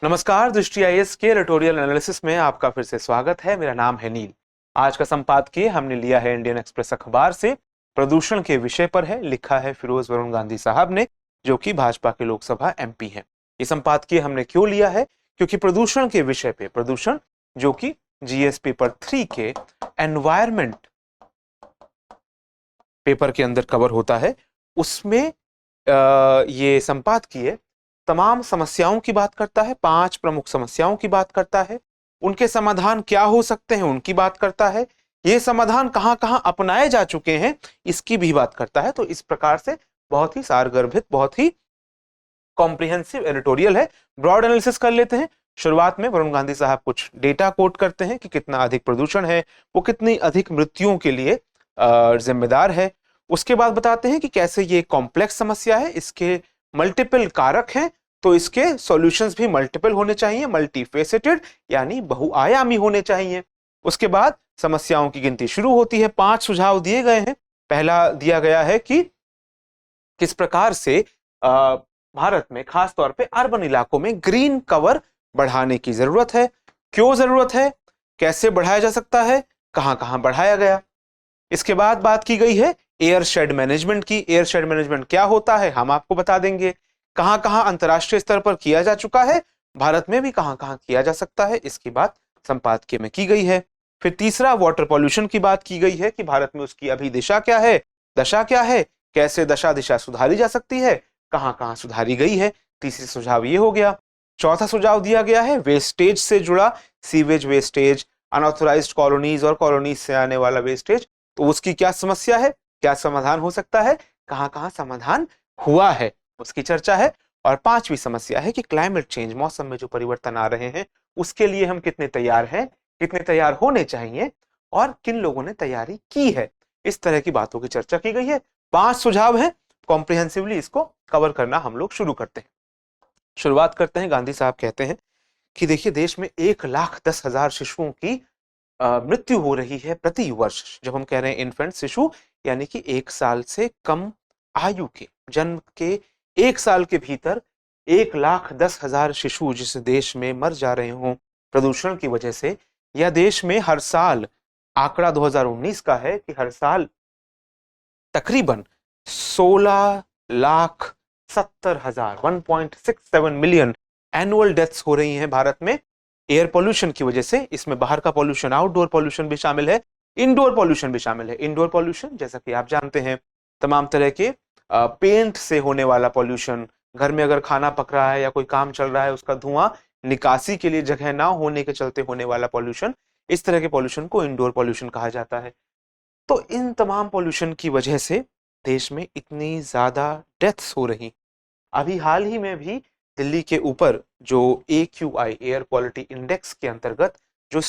नमस्कार, दृष्टि आईएएस के एडिटोरियल एनालिसिस में आपका फिर से स्वागत है। मेरा नाम है नील। आज का संपादकीय हमने लिया है इंडियन एक्सप्रेस अखबार से। प्रदूषण के विषय पर है, लिखा है फिरोज वरुण गांधी साहब ने, जो कि भाजपा के लोकसभा एमपी हैं। ये संपादकीय हमने क्यों लिया है? क्योंकि प्रदूषण के विषय पे, प्रदूषण जो कि जीएस पेपर 3 के एनवायरमेंट पेपर के अंदर कवर होता है, उसमें ये संपादकीय तमाम समस्याओं की बात करता है। 5 प्रमुख समस्याओं की बात करता है, उनके समाधान क्या हो सकते हैं उनकी बात करता है, ये समाधान कहां कहां अपनाए जा चुके हैं इसकी भी बात करता है। तो इस प्रकार से बहुत ही सारगर्भित, बहुत ही कॉम्प्रिहेंसिव एडिटोरियल है। ब्रॉड एनालिसिस कर लेते हैं। शुरुआत में वरुण गांधी साहब कुछ डेटा कोट करते हैं कि कितना अधिक प्रदूषण है, वो कितनी अधिक मृत्युओं के लिए जिम्मेदार है। उसके बाद बताते हैं कि कैसे ये कॉम्प्लेक्स समस्या है, इसके मल्टीपल कारक हैं, तो इसके सॉल्यूशंस भी मल्टीपल होने चाहिए, मल्टीफेसेटेड यानी बहुआयामी होने चाहिए। उसके बाद समस्याओं की गिनती शुरू होती है। 5 सुझाव दिए गए हैं। पहला दिया गया है कि किस प्रकार से भारत में खास तौर पे अर्बन इलाकों में ग्रीन कवर बढ़ाने की जरूरत है। क्यों जरूरत है, कैसे बढ़ाया जा सकता है, कहां कहां बढ़ाया गया। इसके बाद बात की गई है एयर शेड मैनेजमेंट की। एयर शेड मैनेजमेंट क्या होता है हम आपको बता देंगे। कहां कहां अंतर्राष्ट्रीय स्तर पर किया जा चुका है, भारत में भी कहां कहां किया जा सकता है, इसकी बात संपादकीय में की गई है। फिर तीसरा वाटर पॉल्यूशन की बात की गई है कि भारत में उसकी अभी दिशा क्या है, दशा क्या है, कैसे दशा दिशा सुधारी जा सकती है, कहां कहां सुधारी गई है। तीसरी सुझाव ये हो गया। चौथा सुझाव दिया गया है वेस्टेज से जुड़ा, सीवेज वेस्टेज, अनऑथराइज्ड कॉलोनीज और कॉलोनीज से आने वाला वेस्टेज, तो उसकी क्या समस्या है, क्या समाधान हो सकता है, कहां कहां समाधान हुआ है, उसकी चर्चा है। और 5वीं समस्या है कि क्लाइमेट चेंज, मौसम में जो परिवर्तन आ रहे हैं उसके लिए हम कितने तैयार हैं, कितने तैयार होने चाहिए और किन लोगों ने तैयारी की है। इस तरह की बातों की चर्चा की गई है। 5 सुझाव हैं। कॉम्प्रिहेंसिवली इसको कवर करना हम लोग शुरू करते हैं। शुरुआत करते हैं। गांधी साहब कहते हैं कि देखिए, देश में 1,10,000 शिशुओं की मृत्यु हो रही है प्रति वर्ष। जब हम कह रहे हैं इन्फेंट, शिशु यानी कि 1 साल से कम आयु के, जन्म के 1 साल के भीतर 1,10,000 शिशु जिस देश में मर जा रहे हों प्रदूषण की वजह से, या देश में हर साल, आंकड़ा 2019 का है कि हर साल तकरीबन 16,70,000 1.67 मिलियन एनुअल डेथ्स हो रही हैं भारत में एयर पोल्यूशन की वजह से। इसमें बाहर का पोल्यूशन, आउटडोर पोल्यूशन भी शामिल है, इंडोर पोल्यूशन भी शामिल है। इंडोर पोल्यूशन जैसा कि आप जानते हैं, तमाम तरह के पेंट से होने वाला पोल्यूशन, घर में अगर खाना पक रहा है या कोई काम चल रहा है उसका धुआं निकासी के लिए जगह ना होने के चलते होने वाला पोल्यूशन, इस तरह के पोल्यूशन को इंडोर पोल्यूशन कहा जाता है। तो इन तमाम पोल्यूशन की वजह से देश में इतनी ज्यादा डेथ्स हो रही। अभी हाल ही में भी दिल्ली के ऊपर जो AQI, एयर क्वालिटी इंडेक्स के अंतर्गत जो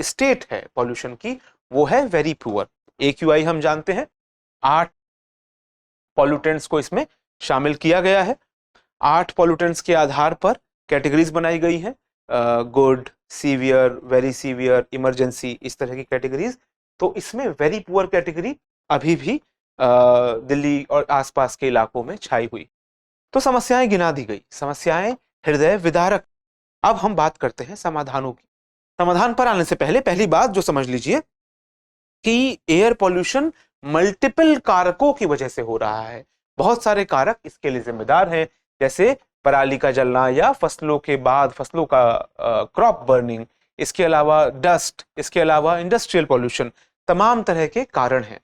स्टेट है पॉल्यूशन की, वो है वेरी पुअर। AQI हम जानते हैं, 8 पॉल्यूटेंट्स को इसमें शामिल किया गया है। 8 पॉल्यूटेंट्स के आधार पर कैटेगरीज बनाई गई हैं, good, severe, very severe, emergency, इस तरह की कैटेगरीज। तो इसमें वेरी पुअर कैटेगरी अभी भी दिल्ली और आसपास के इलाकों में छाई हुई। तो समस्याएं गिना दी गई, समस्याएं हृदय विदारक। अब हम बात करते हैं समाधानों की। समाधान पर आने से पहले पहली बात जो समझ लीजिए कि एयर पॉल्यूशन मल्टीपल कारकों की वजह से हो रहा है। बहुत सारे कारक इसके लिए जिम्मेदार हैं, जैसे पराली का जलना या फसलों के बाद फसलों का क्रॉप बर्निंग, इसके अलावा डस्ट, इसके अलावा इंडस्ट्रियल पॉल्यूशन, तमाम तरह के कारण हैं।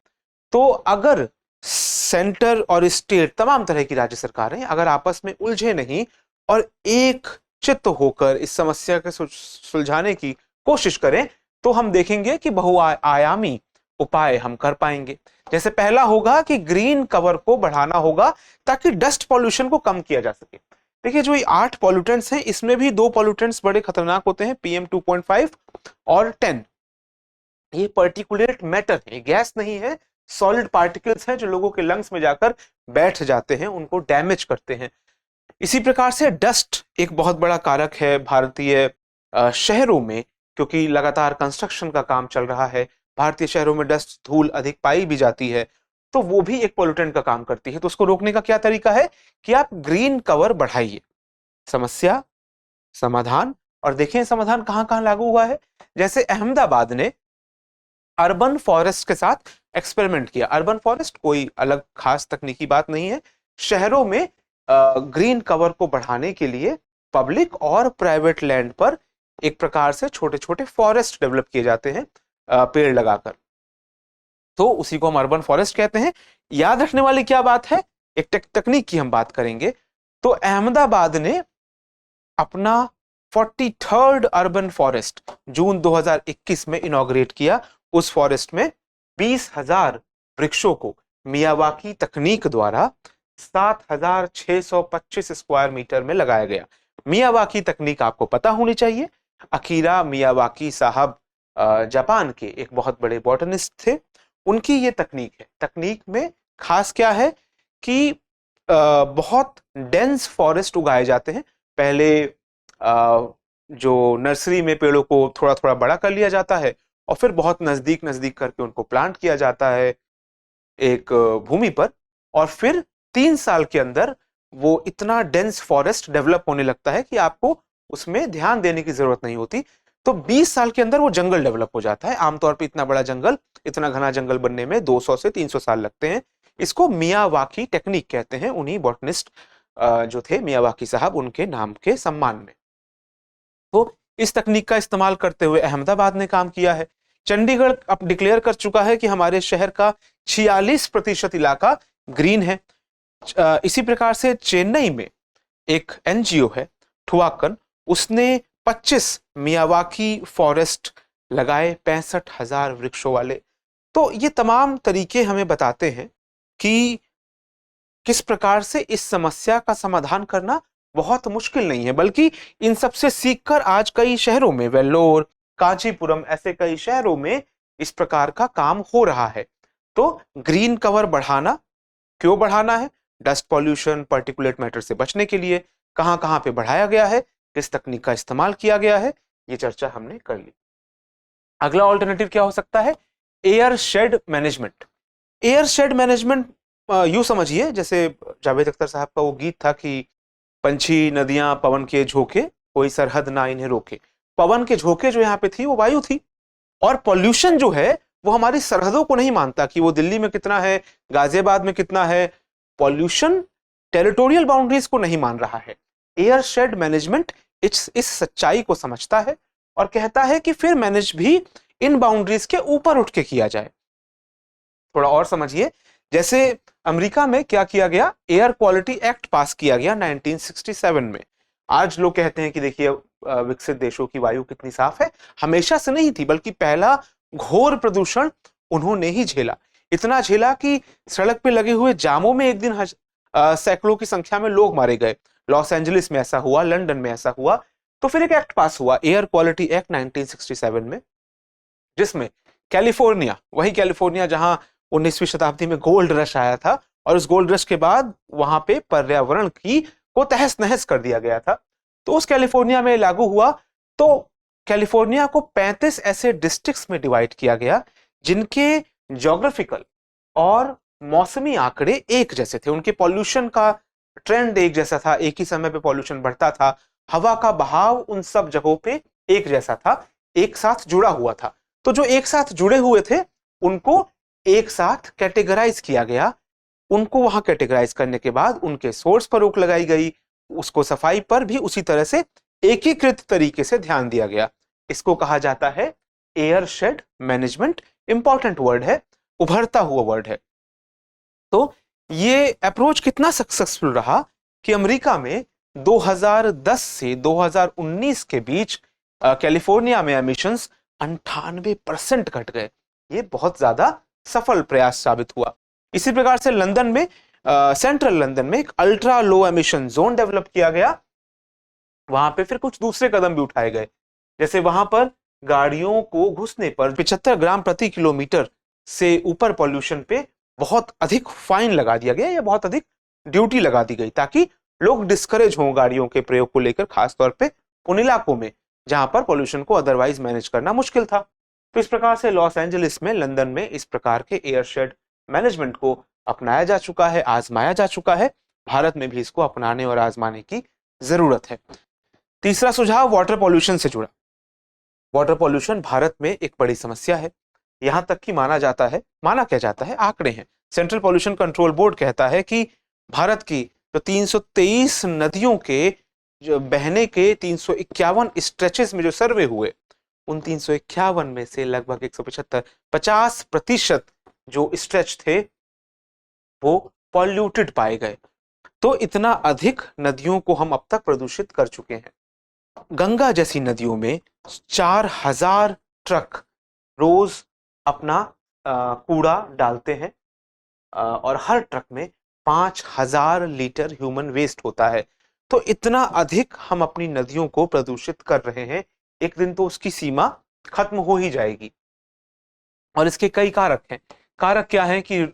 तो अगर सेंटर और स्टेट, तमाम तरह की राज्य सरकारें अगर आपस में उलझे नहीं और एक चित्त होकर इस समस्या के सुलझाने की कोशिश करें, तो हम देखेंगे कि बहुआयामी उपाय हम कर पाएंगे। जैसे पहला होगा कि ग्रीन कवर को बढ़ाना होगा ताकि डस्ट पॉल्यूशन को कम किया जा सके। देखिए, जो ये 8 पॉल्यूटेंट्स हैं, इसमें भी 2 पॉल्यूटेंट्स बड़े खतरनाक होते हैं, PM 2.5 और 10। ये पर्टिकुलेट मैटर है, गैस नहीं है, सॉलिड पार्टिकल्स हैं जो लोगों के लंग्स में जाकर बैठ जाते हैं, उनको डैमेज करते हैं। इसी प्रकार से डस्ट एक बहुत बड़ा कारक है भारतीय शहरों में, क्योंकि लगातार कंस्ट्रक्शन का काम चल रहा है। भारतीय शहरों में डस्ट, धूल अधिक पाई भी जाती है, तो वो भी एक पोल्यूटेंट का काम करती है। तो उसको रोकने का क्या तरीका है कि आप ग्रीन कवर बढ़ाइए। समस्या समाधान। और देखें समाधान कहां कहां लागू हुआ है। जैसे अहमदाबाद ने अर्बन फॉरेस्ट के साथ एक्सपेरिमेंट किया। अर्बन फॉरेस्ट कोई अलग खास तकनीकी बात नहीं है। शहरों में ग्रीन कवर को बढ़ाने के लिए पब्लिक और प्राइवेट लैंड पर एक प्रकार से छोटे छोटे फॉरेस्ट डेवलप किए जाते हैं पेड़ लगाकर, तो उसी को हम अर्बन फॉरेस्ट कहते हैं। याद रखने वाली क्या बात है, एक तकनीक की हम बात करेंगे। तो अहमदाबाद ने अपना 43rd अर्बन फॉरेस्ट जून 2021 में इनॉग्रेट किया। उस फॉरेस्ट में 20,000 वृक्षों को मियावाकी तकनीक द्वारा 7,625 स्क्वायर मीटर में लगाया गया। मियावाकी तकनीक आपको पता होनी चाहिए। अकीरा मियावाकी साहब जापान के एक बहुत बड़े बॉटनिस्ट थे। उनकी ये तकनीक है। तकनीक में खास क्या है कि बहुत डेंस फॉरेस्ट उगाए जाते हैं। पहले जो नर्सरी में पेड़ों को थोड़ा थोड़ा बड़ा कर लिया जाता है और फिर बहुत नजदीक नजदीक करके उनको प्लांट किया जाता है एक भूमि पर, और फिर 3 साल के अंदर वो इतना डेंस फॉरेस्ट डेवलप होने लगता है कि आपको उसमें ध्यान देने की जरूरत नहीं होती। तो 20 साल के अंदर वो जंगल डेवलप हो जाता है। आमतौर पे इतना बड़ा जंगल, इतना घना जंगल बनने में 200 से 300 साल लगते हैं। इसको मियावाकी टेक्निक कहते हैं। उन्हीं बॉटनिस्ट जो थे मियावाकी साहब, उनके नाम के सम्मान में। तो इस तकनीक का इस्तेमाल करते हुए अहमदाबाद ने काम किया है। चंडीगढ़ अब डिक्लेयर कर चुका है कि हमारे शहर का 46% इलाका ग्रीन है। इसी प्रकार से चेन्नई में एक एनजीओ है ठुआकन, उसने 25 मियावाकी फॉरेस्ट लगाए 65,000 वृक्षों वाले। तो ये तमाम तरीके हमें बताते हैं कि किस प्रकार से इस समस्या का समाधान करना बहुत मुश्किल नहीं है, बल्कि इन सब से सीखकर आज कई शहरों में, वेल्लोर, कांचीपुरम, ऐसे कई शहरों में इस प्रकार का काम हो रहा है। तो ग्रीन कवर बढ़ाना, क्यों बढ़ाना है? डस्ट पॉल्यूशन, पार्टिकुलेट मैटर से बचने के लिए। कहां कहां पे बढ़ाया गया है, किस तकनीक का इस्तेमाल किया गया है, ये चर्चा हमने कर ली। अगला ऑल्टरनेटिव क्या हो सकता है? Air shed management. Air shed management यूं समझिए जैसे जावेद अख्तर साहब का वो गीत था कि पंछी, नदियां, पवन के झोंके, कोई सरहद ना इन्हें रोके। पवन के झोंके जो यहाँ पे थी वो वायु थी, और पॉल्यूशन जो है वो हमारी सरहदों को नहीं मानता कि वो दिल्ली में कितना है, गाजियाबाद में कितना है। पॉल्यूशन टेरिटोरियल बाउंड्रीज को नहीं मान रहा है। एयर शेड मैनेजमेंट इस सच्चाई को समझता है और कहता है कि फिर मैनेज भी इन बाउंड्रीज के ऊपर उठ के किया जाए। थोड़ा और समझिए, जैसे अमेरिका में क्या किया गया, एयर क्वालिटी एक्ट पास किया गया 1967 में। आज लोग कहते हैं कि देखिए विकसित देशों की वायु कितनी साफ है। हमेशा से नहीं थी, बल्कि पहला घोर प्रदूषण उन्होंने ही झेला। इतना झेला कि सड़क पे लगे हुए जामों में एक दिन सैकड़ों की संख्या में लोग मारे गए। लॉस एंजलिस में ऐसा हुआ, लंदन में ऐसा हुआ। तो फिर एक एक्ट पास हुआ, एयर क्वालिटी एक्ट 1967 में, जिसमें कैलिफोर्निया, वही कैलिफोर्निया जहां 19वीं शताब्दी में गोल्ड रश आया था, और उस गोल्ड रश के बाद वहां पे पर्यावरण को तहस नहस कर दिया गया था, तो उस कैलिफोर्निया में लागू हुआ। तो कैलिफोर्निया को 35 ऐसे डिस्ट्रिक्ट्स में डिवाइड किया गया जिनके ज्योग्राफिकल और मौसमी आंकड़े एक जैसे थे। उनके पॉल्यूशन का ट्रेंड एक जैसा था, एक ही समय पे पॉल्यूशन बढ़ता था। हवा का बहाव उन सब जगहों पे एक जैसा था, एक साथ जुड़ा हुआ था। तो जो एक साथ जुड़े हुए थे उनको एक साथ कैटेगराइज किया गया। उनको वहां कैटेगराइज करने के बाद उनके सोर्स पर रोक लगाई गई, उसको सफाई पर भी उसी तरह से एकीकृत तरीके से ध्यान दिया गया। इसको कहा जाता है air shed management. Important word है, उभरता हुआ वर्ड है। तो ये अप्रोच कितना सक्सेसफुल रहा कि अमेरिका में 2010 से 2019 के बीच कैलिफोर्निया में एमिशंस 98% घट गए। ये बहुत ज्यादा सफल प्रयास साबित हुआ। इसी प्रकार से लंदन में, सेंट्रल लंदन में एक ultra low emission zone develop किया गया। वहां पे फिर कुछ दूसरे कदम भी उठाए गए, जैसे वहां पर गाड़ियों को घुसने पर 75 ग्राम प्रति किलोमीटर से ऊपर पॉल्यूशन पे बहुत अधिक फाइन लगा दिया गया, या बहुत अधिक ड्यूटी लगा दी गई, ताकि लोग डिस्करेज हों गाड़ियों के प्रयोग को लेकर, खासतौर पे उन इलाकों में जहां पर पॉल्यूशन को अदरवाइज मैनेज करना मुश्किल था। तो इस प्रकार से लॉस एंजलिस में, लंदन में इस प्रकार के एयर शेड मैनेजमेंट को अपनाया जा चुका है, आजमाया जा चुका है। भारत में भी इसको अपनाने और आजमाने की जरूरत है। तीसरा सुझाव वाटर पॉल्यूशन से जुड़ा। वाटर पॉल्यूशन भारत में एक बड़ी समस्या है। यहां तक कि माना क्या जाता है, आंकड़े हैं, सेंट्रल पॉल्यूशन कंट्रोल बोर्ड कहता है कि भारत की जो 323 नदियों के जो बहने के 351 स्ट्रेचेस में जो सर्वे हुए, उन 351 में से लगभग 175 50% जो स्ट्रेच थे वो पॉल्यूटेड पाए गए। तो इतना अधिक नदियों को हम अब तक प्रदूषित कर चुके हैं। गंगा जैसी नदियों में 4000 ट्रक रोज अपना कूड़ा डालते हैं और हर ट्रक में 5000 लीटर ह्यूमन वेस्ट होता है। तो इतना अधिक हम अपनी नदियों को प्रदूषित कर रहे हैं, एक दिन तो उसकी सीमा खत्म हो ही जाएगी। और इसके कई कारक हैं। कारक क्या है कि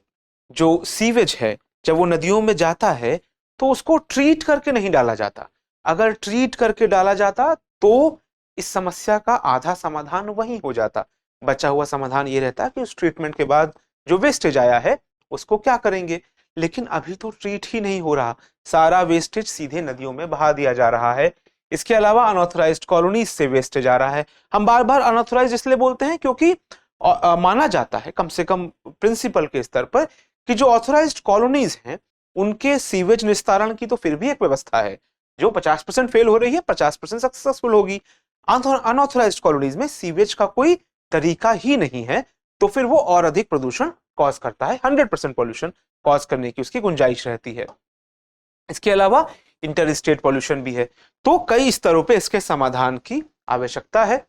जो सीवेज है जब वो नदियों में जाता है तो उसको ट्रीट करके नहीं डाला जाता। अगर ट्रीट करके डाला जाता तो इस समस्या का आधा समाधान वहीं हो जाता। बचा हुआ समाधान ये रहता कि उस ट्रीटमेंट के बाद जो वेस्टेज आया है उसको क्या करेंगे, लेकिन अभी तो ट्रीट ही नहीं हो रहा, सारा वेस्टेज सीधे नदियों में बहा दिया जा रहा है। इसके अलावा अनऑथराइज्ड कॉलोनीज से वेस्टेज आ रहा है। हम बार बार अनऑथराइज्ड इसलिए बोलते हैं क्योंकि माना जाता है कम से कम प्रिंसिपल के स्तर पर कि जो ऑथराइज्ड कॉलोनीज हैं उनके सीवेज निस्तारण की तो फिर भी एक व्यवस्था है। जो 50% फेल हो रही है 50% सक्सेसफुल होगी। अनऑथराइज्ड कॉलोनीज में सीवेज का कोई तरीका ही नहीं है, तो फिर वो और अधिक प्रदूषण कॉज करता है। 100% पॉल्यूशन कॉज करने की उसकी गुंजाइश रहती है। इसके अलावा इंटर स्टेट पॉल्यूशन भी है। तो कई स्तरों पे इसके समाधान की आवश्यकता है,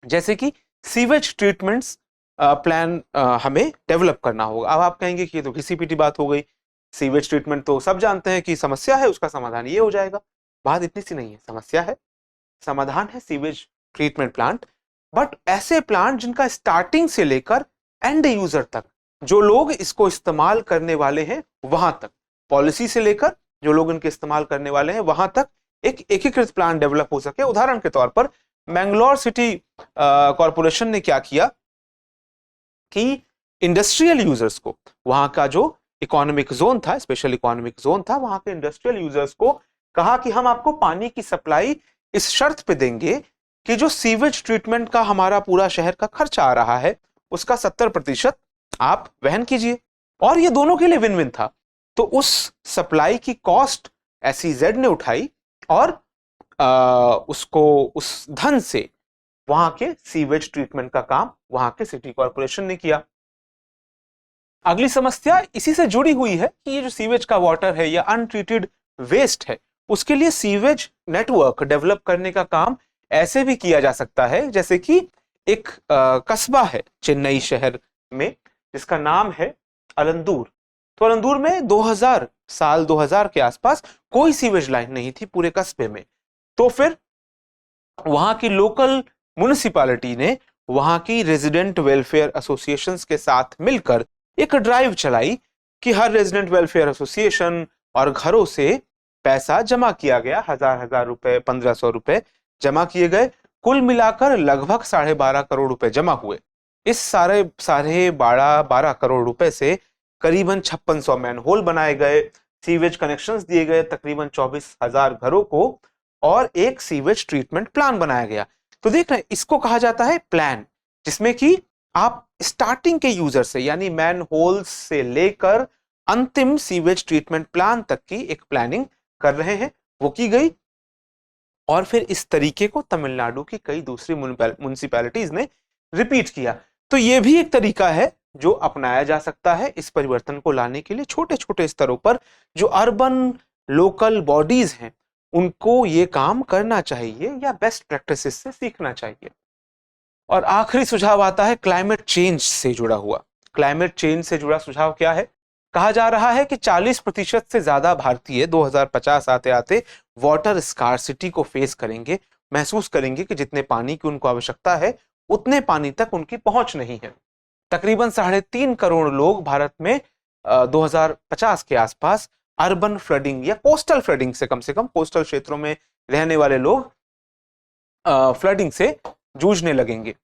जैसे कि सीवेज ट्रीटमेंट्स प्लान हमें डेवलप करना होगा। अब आप कहेंगे कि ये तो घिसी पिटी बात हो गई, सीवेज ट्रीटमेंट तो सब जानते हैं कि समस्या है, उसका समाधान ये हो जाएगा। बात इतनी सी नहीं है, समस्या है, समाधान है सीवेज ट्रीटमेंट प्लांट। बट ऐसे प्लांट जिनका स्टार्टिंग से लेकर एंड यूजर तक, जो लोग इसको इस्तेमाल करने वाले हैं वहां तक, पॉलिसी से लेकर जो लोग इनके इस्तेमाल करने वाले हैं वहां तक एक एकीकृत प्लान डेवलप हो सके। उदाहरण के तौर पर मैंगलोर सिटी कॉरपोरेशन ने क्या किया कि इंडस्ट्रियल यूजर्स को, वहां का जो इकोनॉमिक जोन था, स्पेशल इकोनॉमिक जोन था, वहां के इंडस्ट्रियल यूजर्स को कहा कि हम आपको पानी की सप्लाई इस शर्त पे देंगे कि जो सीवेज ट्रीटमेंट का हमारा पूरा शहर का खर्चा आ रहा है उसका 70% आप वहन कीजिए। और ये दोनों के लिए विन विन था। तो उस सप्लाई की कॉस्ट एसईजेड ने उठाई और उसको उस धन से वहां के सीवेज ट्रीटमेंट का काम वहां के सिटी कॉर्पोरेशन ने किया। अगली समस्या इसी से जुड़ी हुई है कि ये जो सीवेज का वाटर है या अनट्रीटेड वेस्ट है, उसके लिए सीवेज नेटवर्क डेवलप करने का काम ऐसे भी किया जा सकता है, जैसे कि एक कस्बा है चेन्नई शहर में जिसका नाम है अलंदूर। तो अलंदूर में 2000 के आसपास कोई सीवेज लाइन नहीं थी पूरे कस्बे में। तो फिर वहां की लोकल म्युनिसिपैलिटी ने वहां की रेजिडेंट वेलफेयर एसोसिएशंस के साथ मिलकर एक ड्राइव चलाई कि हर रेजिडेंट वेलफेयर एसोसिएशन और घरों से पैसा जमा किया गया। 1000 रुपए, 1500 रुपए जमा किए गए। कुल मिलाकर लगभग 12.5 करोड़ रुपए जमा हुए। इस सारे 12.5 करोड़ रुपए से करीबन 5600 मैनहोल बनाए गए, सीवेज कनेक्शंस दिए गए तकरीबन 24,000 घरों को, और एक सीवेज ट्रीटमेंट प्लान बनाया गया। तो देख रहे हैं, इसको कहा जाता है प्लान, जिसमें कि आप स्टार्टिंग के यूजर से यानी मैनहोल्स से लेकर अंतिम सीवेज ट्रीटमेंट प्लान तक की एक प्लानिंग कर रहे हैं। वो की गई और फिर इस तरीके को तमिलनाडु की कई दूसरी म्युनिसिपैलिटीज ने रिपीट किया। तो ये भी एक तरीका है जो अपनाया जा सकता है इस परिवर्तन को लाने के लिए। छोटे छोटे स्तरों पर जो अर्बन लोकल बॉडीज हैं उनको ये काम करना चाहिए या बेस्ट प्रैक्टिसेस से सीखना चाहिए। और आखिरी सुझाव आता है क्लाइमेट चेंज से जुड़ा हुआ। क्लाइमेट चेंज से जुड़ा सुझाव क्या है? कहा जा रहा है कि 40% से ज्यादा भारतीय 2050 आते आते वाटर स्कार्सिटी को फेस करेंगे, महसूस करेंगे कि जितने पानी की उनको आवश्यकता है उतने पानी तक उनकी पहुंच नहीं है। तकरीबन 3.5 करोड़ लोग भारत में 2050 के आसपास अर्बन फ्लडिंग या कोस्टल फ्लडिंग से कम कोस्टल क्षेत्रों में रहने वाले लोग फ्लडिंग से जूझने लगेंगे।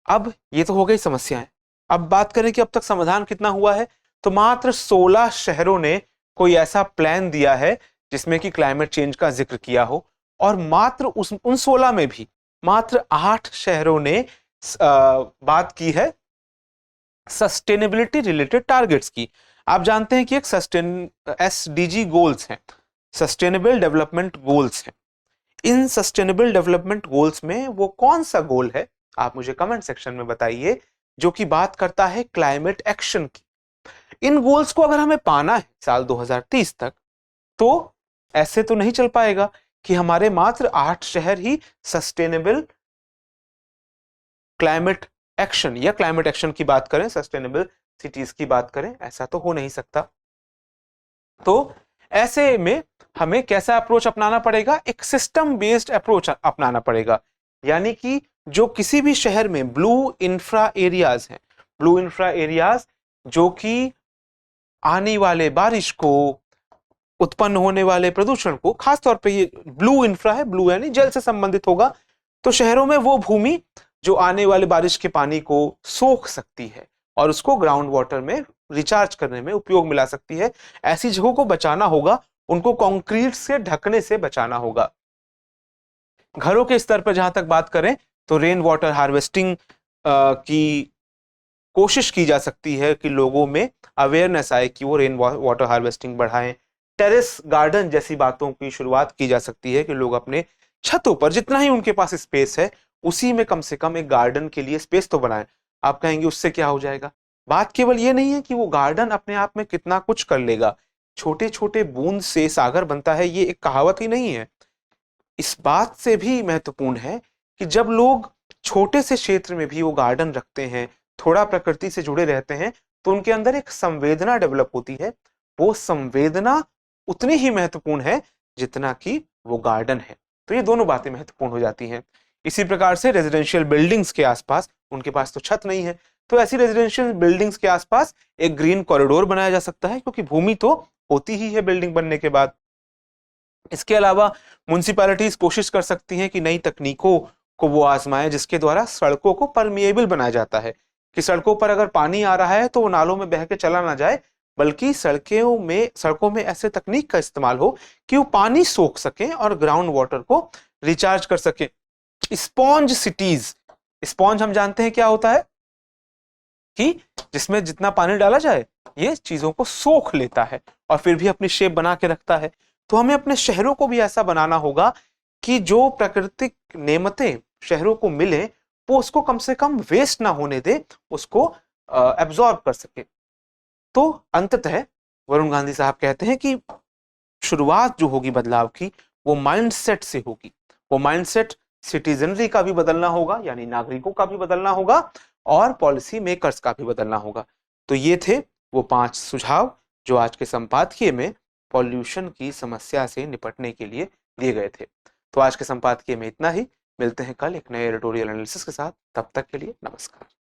अब ये तो हो गई समस्याएं। अब बात करें कि अब तक समाधान कितना हुआ है, तो मात्र 16 शहरों ने कोई ऐसा प्लान दिया है जिसमें कि क्लाइमेट चेंज का जिक्र किया हो। और मात्र उन 16 में भी मात्र 8 शहरों ने बात की है सस्टेनेबिलिटी रिलेटेड टारगेट्स की। आप जानते हैं कि एक SDG गोल्स हैं, सस्टेनेबल डेवलपमेंट गोल्स हैं। इन सस्टेनेबल डेवलपमेंट गोल्स में वो कौन सा गोल है, आप मुझे कमेंट सेक्शन में बताइए, जो कि बात करता है क्लाइमेट एक्शन की। इन गोल्स को अगर हमें पाना है साल 2030 तक, तो ऐसे तो नहीं चल पाएगा कि हमारे मात्र 8 शहर ही सस्टेनेबल क्लाइमेट एक्शन या क्लाइमेट एक्शन की बात करें, सस्टेनेबल सिटीज की बात करें, ऐसा तो हो नहीं सकता। तो ऐसे में हमें कैसा अप्रोच अपनाना पड़ेगा, एक सिस्टम बेस्ड अप्रोच अपनाना पड़ेगा। यानी कि जो किसी भी शहर में ब्लू इंफ्रा एरियाज हैं, ब्लू इंफ्रा एरियाज जो कि आने वाले बारिश को, उत्पन्न होने वाले प्रदूषण को, खासतौर पे ये ब्लू इंफ्रा है, ब्लू यानी जल से संबंधित होगा, तो शहरों में वो भूमि जो आने वाले बारिश के पानी को सोख सकती है और उसको ग्राउंड वाटर में रिचार्ज करने में उपयोग में ला सकती है, ऐसी जगहों को बचाना होगा, उनको कंक्रीट से ढकने से बचाना होगा। घरों के स्तर पर जहां तक बात करें तो रेन वाटर हार्वेस्टिंग की कोशिश की जा सकती है कि लोगों में अवेयरनेस आए कि वो रेन वाटर हार्वेस्टिंग बढ़ाएं। टेरेस गार्डन जैसी बातों की शुरुआत की जा सकती है कि लोग अपने छतों पर जितना ही उनके पास स्पेस है उसी में कम से कम एक गार्डन के लिए स्पेस तो बनाएं। आप कहेंगे उससे क्या हो जाएगा? बात केवल ये नहीं है कि वो गार्डन अपने आप में कितना कुछ कर लेगा, छोटे छोटे बूंद से सागर बनता है, ये एक कहावत ही नहीं है। इस बात से भी महत्वपूर्ण है कि जब लोग छोटे से क्षेत्र में भी वो गार्डन रखते हैं, थोड़ा प्रकृति से जुड़े रहते हैं, तो उनके अंदर एक संवेदना डेवलप होती है। वो संवेदना उतनी ही महत्वपूर्ण है जितना कि वो गार्डन है। तो ये दोनों बातें महत्वपूर्ण हो जाती हैं। इसी प्रकार से रेजिडेंशियल बिल्डिंग्स के आसपास, उनके पास तो छत नहीं है, तो ऐसी रेजिडेंशियल बिल्डिंग्स के आसपास एक ग्रीन कॉरिडोर बनाया जा सकता है, क्योंकि भूमि तो होती ही है बिल्डिंग बनने के बाद। इसके अलावा म्युनिसिपैलिटीज कोशिश कर सकती हैं कि नई तकनीकों को वो आजमाएं जिसके द्वारा सड़कों को परमिएबल बनाया जाता है, कि सड़कों पर अगर पानी आ रहा है तो वो नालों में बह के चला ना जाए, बल्कि सड़कों में ऐसे तकनीक का इस्तेमाल हो कि वो पानी सोख सके और ग्राउंड वाटर को रिचार्ज कर सके। स्पॉन्ज सिटीज, स्पॉन्ज हम जानते हैं क्या होता है, कि जिसमें जितना पानी डाला जाए ये चीजों को सोख लेता है और फिर भी अपनी शेप बना के रखता है। तो हमें अपने शहरों को भी ऐसा बनाना होगा कि जो प्राकृतिक नेमतें शहरों को मिले वो उसको कम से कम वेस्ट ना होने दे, उसको एब्जॉर्ब कर सके। तो अंततः वरुण गांधी साहब कहते हैं कि शुरुआत जो होगी बदलाव की वो माइंडसेट से होगी। वो माइंडसेट सिटीजनरी का भी बदलना होगा, यानी नागरिकों का भी बदलना होगा, और पॉलिसी मेकर्स का भी बदलना होगा। तो ये थे वो 5 सुझाव जो आज के संपादकीय में पॉल्यूशन की समस्या से निपटने के लिए दिए गए थे। तो आज के संपादकीय में इतना ही। मिलते हैं कल एक नए एडिटोरियल एनालिसिस के साथ। तब तक के लिए नमस्कार।